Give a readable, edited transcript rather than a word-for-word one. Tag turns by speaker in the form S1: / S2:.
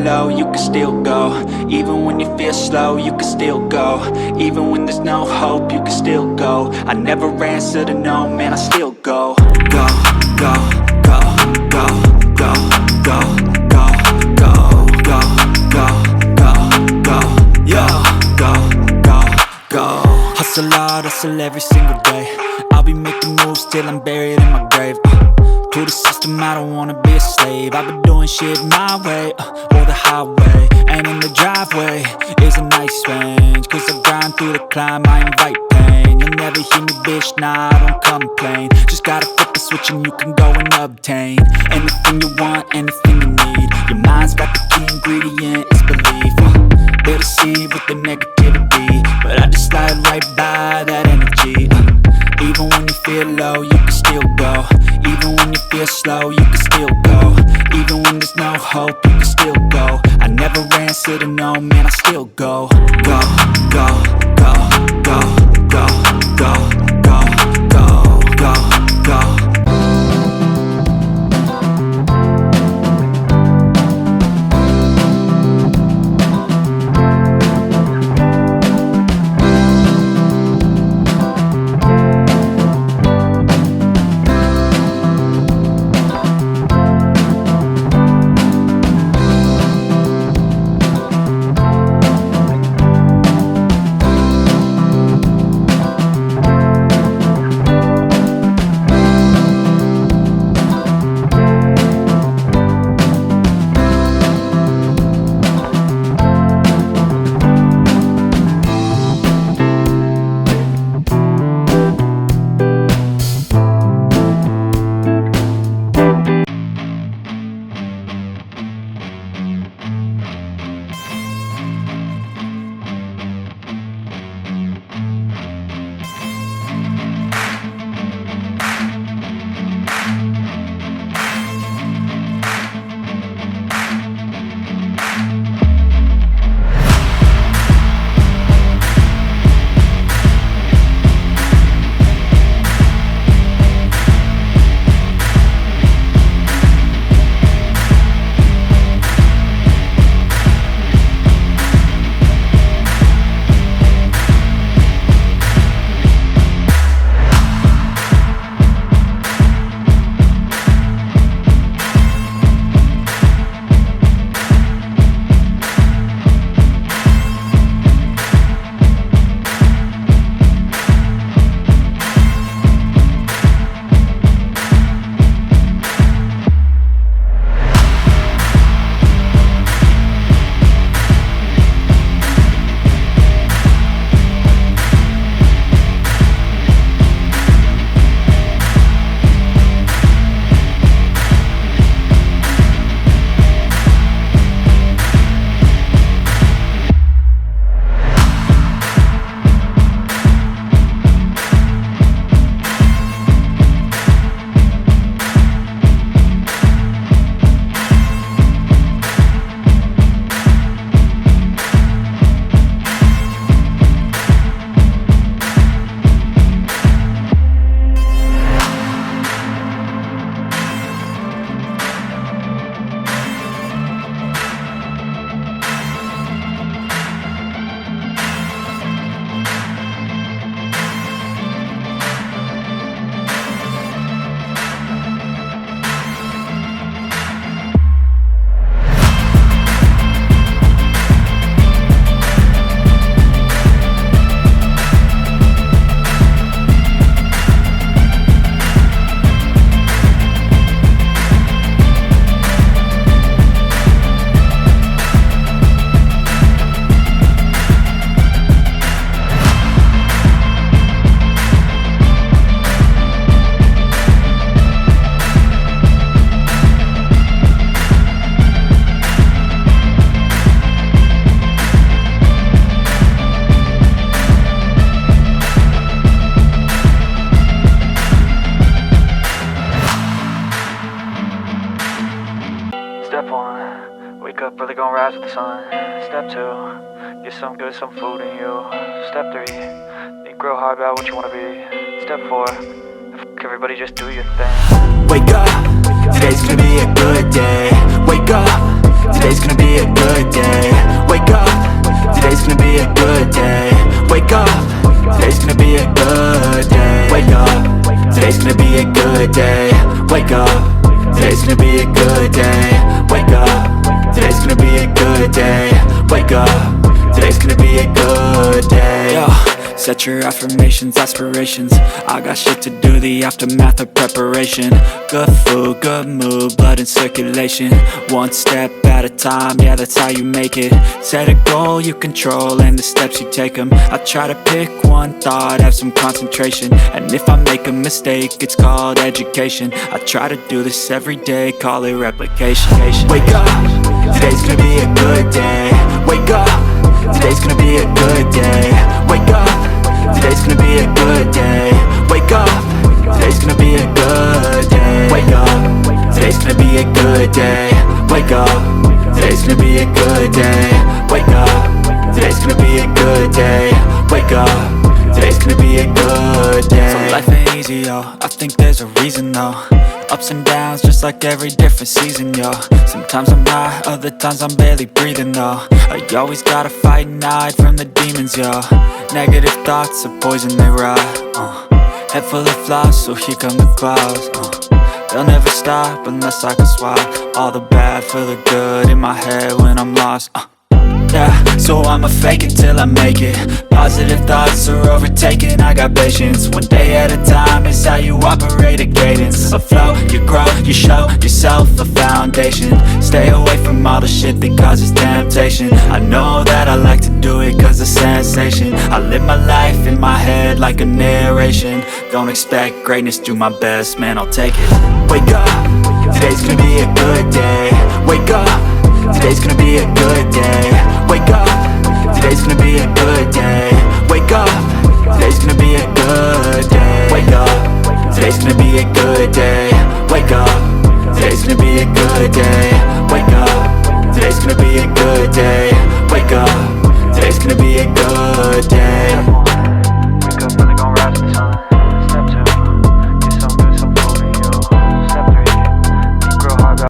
S1: low, you can still go. Even when you feel slow, you can still go. Even when there's no hope, you can still go. I never answer to no, man, I still go. Go, go, go, go, go, go, go, go, go, go, go, go, yo, go, go, go. Hustle hard, hustle every single day. I'll be making moves till I'm buried in my grave. To the system, I don't wanna be a slave. I've been doing shit my way, or the highway. And in the driveway is a nice range. Cause I grind through the climb, I invite pain. You'll never hear me, bitch, nah, I don't complain. Just gotta flip the switch and you can go and obtain anything you want, anything you need. Your mind's got the key ingredient, it's belief. They'll deceive with the negativity, but I just slide right by that energy. Even when you feel low, you can still go. Even when you feel slow, you can still go. Even when there's no hope, you can still go. I never answer to no, man, I still go. Go, go, go, go, go, go, go, go, go, go.
S2: Really gonna rise with the sun. Step 2, get some good, some food in you. Step 3, think real hard about what you wanna be. Step 4, everybody just do your thing.
S1: Wake up, today's gonna be a good day. Wake up, today's gonna be a good day. Wake up, today's gonna be a good day. Wake up, today's gonna be a good day. Wake up, today's gonna be a good day. Wake up, today's gonna be a good day. Wake up, today's gonna be a good day. Wake up, today's gonna be a good day. Yo, set your affirmations, aspirations. I got shit to do, the aftermath of preparation. Good food, good mood, blood in circulation. One step at a time, yeah, that's how you make it. Set a goal you control and the steps you take them. I try to pick one thought, have some concentration. And if I make a mistake, it's called education. I try to do this every day, call it replication. Wake up, today's gonna be a good day. Wake up, today's gonna be a good day. Wake up, today's gonna be a good day. Wake up, today's gonna be a good day. Wake up, today's gonna be a good day. Wake up, today's gonna be a good day. Wake up, today's gonna be a good day. Wake up, today's gonna be a good day. So life ain't easy, yo, I think there's a reason though. Ups and downs, just like every different season, yo. Sometimes I'm high, other times I'm barely breathing, though. I always gotta fight and hide from the demons, yo. Negative thoughts are poison, they rot. Head full of flies, so here come the clouds. They'll never stop unless I can swap all the bad for the good in my head when I'm lost. Yeah, so I'ma fake it till I make it. Positive thoughts are overtaken, I got patience. One day at a time is how you operate a cadence. A flow, you grow, you show yourself a foundation. Stay away from all the shit that causes temptation. I know that I like to do it cause it's sensation. I live my life in my head like a narration. Don't expect greatness, do my best, man, I'll take it. Wake up, today's gonna be a good day. Wake up, today's gonna be a good day. Wake up, today's gonna be a good day. Wake up, today's gonna be a good day. Wake up, today's gonna be a good day. Wake up, today's gonna be a good day. Wake up, today's gonna be a good day. Wake up, today's gonna be a good day.